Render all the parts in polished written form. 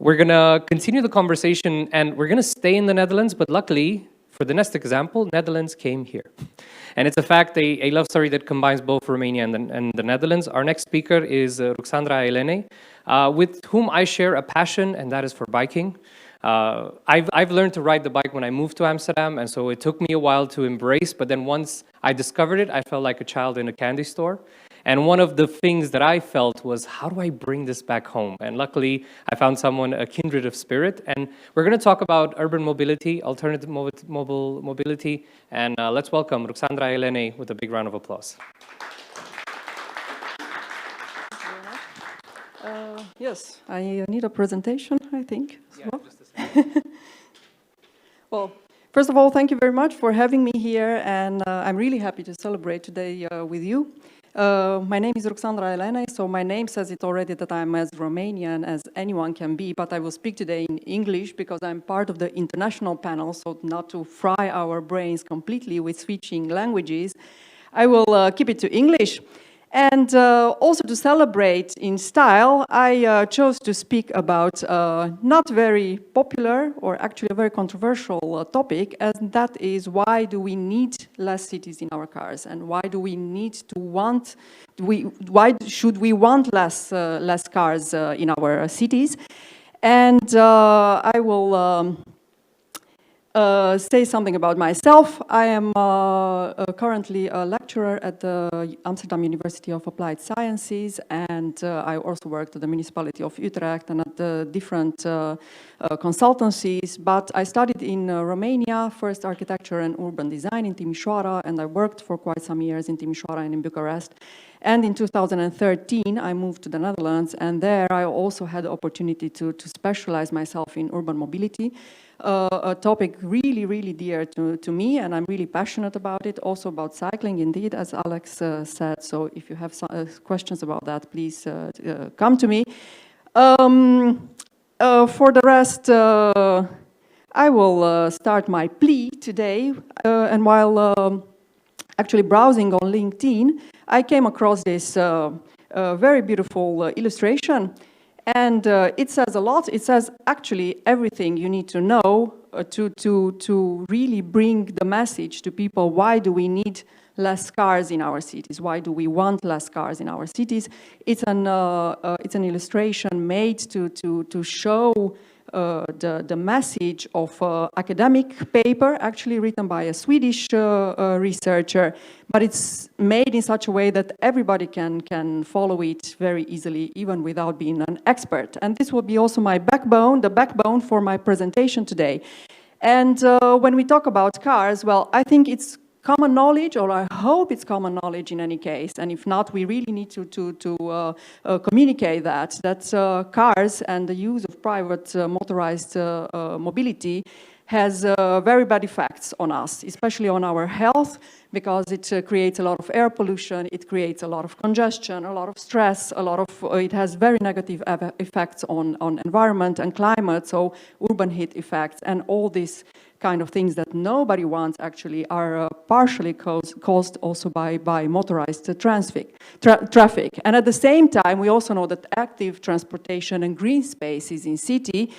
We're going to continue the conversation, and we're going to stay in the Netherlands, but luckily, for the next example, Netherlands came here. And it's a fact, a love story that combines both Romania and the Netherlands. Our next speaker is Ruxandra Elene, with whom I share a passion, and that is for biking. I've learned to ride the bike when I moved to Amsterdam, and so it took me a while to embrace, but then once I discovered it, I felt like a child in a candy store. And one of the things that I felt was, how do I bring this back home? And luckily, I found someone, a kindred of spirit. And we're going to talk about urban mobility, alternative mobility. And let's welcome Ruxandra Elene with a big round of applause. Yes, I need a presentation, I think. Yeah, just a second. Well, first of all, thank you very much for having me here. And I'm really happy to celebrate today with you. My name is Ruxandra Elene, so my name says it already that I'm as Romanian as anyone can be, but I will speak today in English because I'm part of the international panel, so not to fry our brains completely with switching languages, I will keep it to English. And also to celebrate in style, I chose to speak about not very popular or actually a very controversial topic, and that is why do we need less cities in our cars, and why do we need to why should we want less cars in our cities? And I will say something about myself. I am currently a lecturer at the Amsterdam University of Applied Sciences, and I also worked at the municipality of Utrecht and at the different consultancies. But I studied in Romania, first architecture and urban design in Timișoara, and I worked for quite some years in Timișoara and in Bucharest. And in 2013, I moved to the Netherlands, and there I also had the opportunity to specialize myself in urban mobility. A topic really, really dear to me, and I'm really passionate about it, also about cycling, indeed, as Alex said. So if you have some, questions about that, please come to me. For the rest, I will start my plea today, and while actually browsing on LinkedIn, I came across this very beautiful illustration. And it says a lot. It says actually everything you need to know to really bring the message to people. Why do we need less cars in our cities? Why do we want less cars in our cities? It's an illustration made to show the message of academic paper, actually written by a Swedish researcher, but it's made in such a way that everybody can follow it very easily, even without being an expert. And this will be also my backbone, the backbone for my presentation today. And when we talk about cars, well, I think it's common knowledge, or I hope it's common knowledge in any case, and if not, we really need to communicate that cars and the use of private motorized mobility has very bad effects on us, especially on our health, because it creates a lot of air pollution, it creates a lot of congestion, a lot of stress, it has very negative effects on environment and climate, so urban heat effects, and all these kind of things that nobody wants actually are partially caused also by motorized traffic. And at the same time, we also know that active transportation and green spaces in city,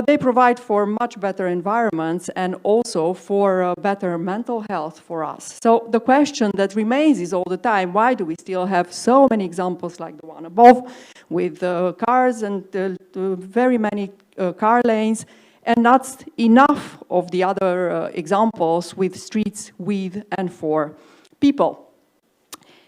they provide for much better environments and also for better mental health for us. So the question that remains is all the time, why do we still have so many examples like the one above with cars and very many car lanes, and not enough of the other examples with streets with and for people?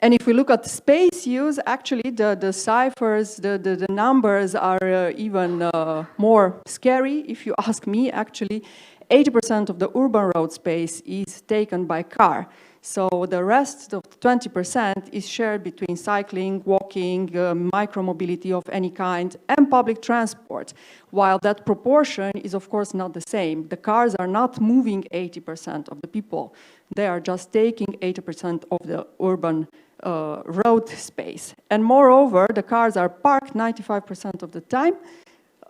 And if we look at space use, actually the ciphers, the numbers are even more scary. If you ask me, actually, 80% of the urban road space is taken by car. So the rest of 20% is shared between cycling, walking, micromobility of any kind, and public transport. While that proportion is, of course, not the same. The cars are not moving 80% of the people. They are just taking 80% of the urban road space. And moreover, the cars are parked 95% of the time,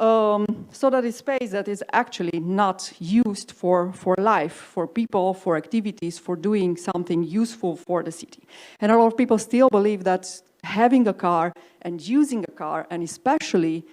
so that is space that is actually not used for life, for people, for activities, for doing something useful for the city. And a lot of people still believe that having a car and using a car, and especially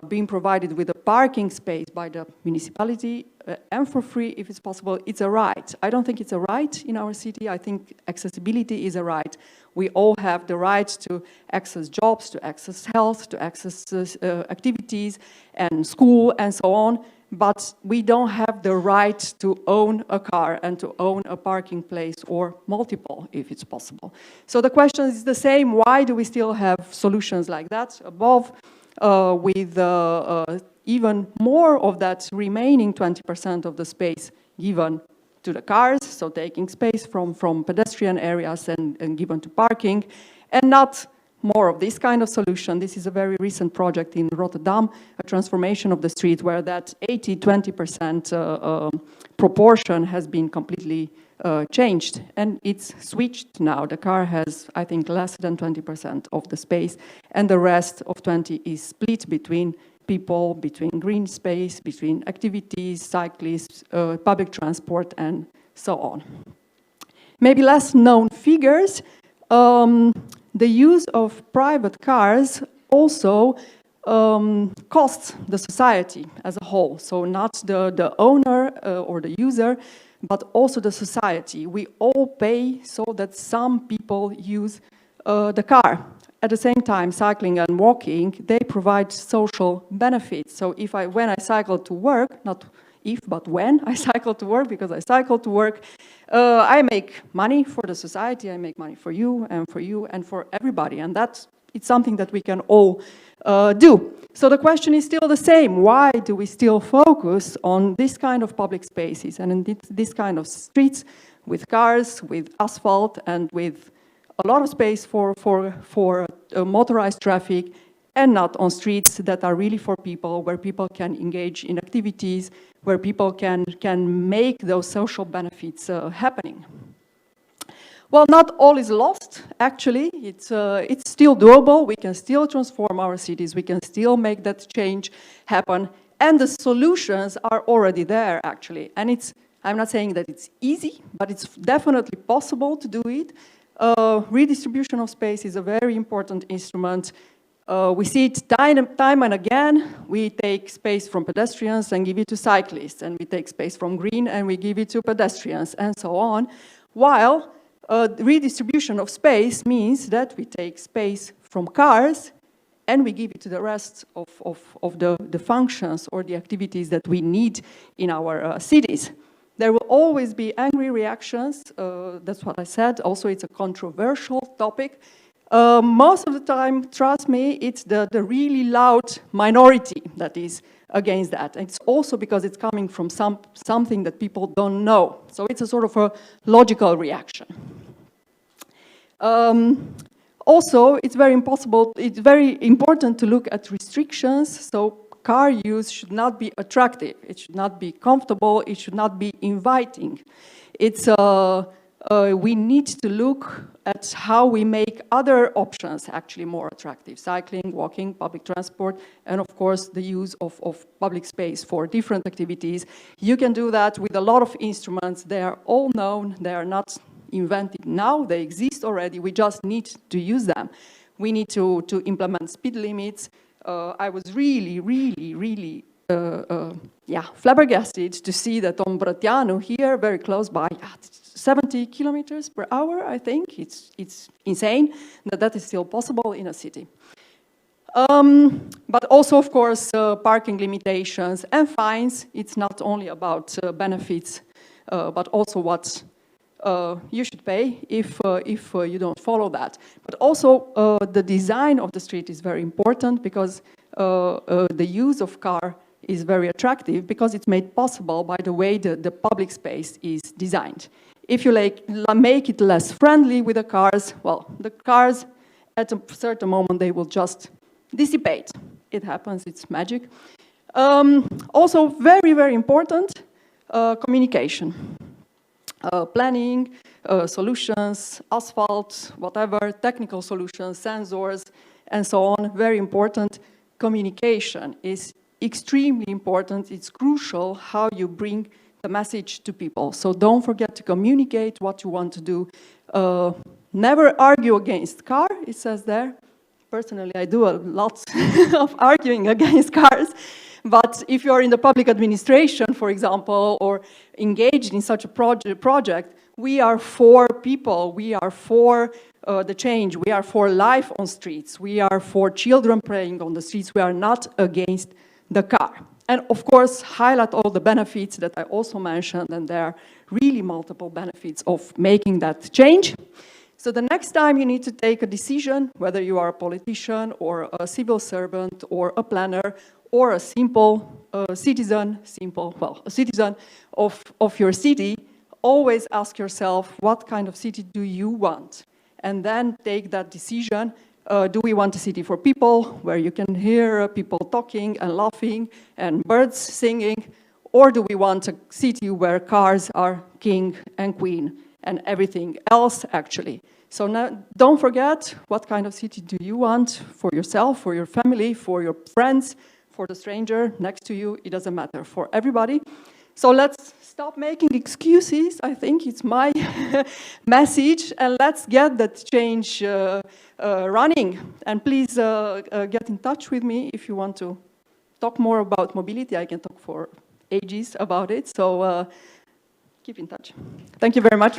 being provided with a parking space by the municipality and for free if it's possible, it's a right. I don't think it's a right in our city. I think accessibility is a right. We all have the right to access jobs, to access health, to access activities and school and so on. But we don't have the right to own a car and to own a parking place or multiple, if it's possible. So the question is the same. Why do we still have solutions like that above with even more of that remaining 20% of the space given to the cars, so taking space from pedestrian areas and given to parking, and not more of this kind of solution? This is a very recent project in Rotterdam, a transformation of the street where that 80-20% proportion has been completely changed, and it's switched now. The car has, I think, less than 20% of the space, and the rest of 20 is split between people, between green space, between activities, cyclists, public transport, and so on. Maybe less known figures. The use of private cars also costs the society as a whole. So not the owner or the user, but also the society. We all pay so that some people use the car. At the same time, cycling and walking, they provide social benefits. So when I cycle to work, not if, but when I cycle to work, because I cycle to work, I make money for the society, I make money for you and for everybody. And it's something that we can all do. So the question is still the same. Why do we still focus on this kind of public spaces and in this kind of streets with cars, with asphalt, and with a lot of space for motorized traffic, and not on streets that are really for people, where people can engage in activities, where people can make those social benefits happening? Well, not all is lost, actually. It's still doable. We can still transform our cities. We can still make that change happen. And the solutions are already there, actually. And I'm not saying that it's easy, but it's definitely possible to do it. Redistribution of space is a very important instrument. We see it time and again. We take space from pedestrians and give it to cyclists, and we take space from green and we give it to pedestrians, and so on. While redistribution of space means that we take space from cars and we give it to the rest of the functions or the activities that we need in our cities. There will always be angry reactions. That's what I said. Also, it's a controversial topic. Most of the time, trust me, it's the really loud minority that is against that. And it's also because it's coming from something that people don't know. So it's a sort of a logical reaction. Also, it's very important to look at restrictions. So car use should not be attractive. It should not be comfortable. It should not be inviting. We need to look at how we make other options actually more attractive. Cycling, walking, public transport, and of course the use of public space for different activities. You can do that with a lot of instruments. They are all known. They are not invented now. They exist already. We just need to use them. We need to implement speed limits. I was really flabbergasted to see that on Bratianu here, very close by, 70 kilometers per hour, I think. It's insane that is still possible in a city. But also, of course, parking limitations and fines. It's not only about benefits, but also what you should pay if you don't follow that. But also, the design of the street is very important because the use of car is very attractive because it's made possible by the way the public space is designed. If you make it less friendly with the cars, well, the cars at a certain moment, they will just dissipate. It happens, it's magic. Also, very important, communication. Planning, solutions, asphalt, whatever, technical solutions, sensors, and so on, very important. Communication is extremely important. It's crucial how you bring the message to people. So don't forget to communicate what you want to do. Never argue against car, it says there. personally, I do a lot of arguing against cars. But if you are in the public administration, for example, or engaged in such a project, we are for people, we are for the change, we are for life on streets, we are for children playing on the streets, we are not against the car. And of course, highlight all the benefits that I also mentioned, and there are really multiple benefits of making that change. So the next time you need to take a decision, whether you are a politician or a civil servant or a planner or a simple citizen, a citizen of your city, always ask yourself, what kind of city do you want? And then take that decision. Do we want a city for people, where you can hear people talking and laughing and birds singing? Or do we want a city where cars are king and queen and everything else, actually? So now, don't forget, what kind of city do you want for yourself, for your family, for your friends, for the stranger next to you? It doesn't matter, for everybody. So let's stop making excuses. I think it's my message, and let's get that change running. And please get in touch with me if you want to talk more about mobility. I can talk for ages about it, so keep in touch. Thank you very much.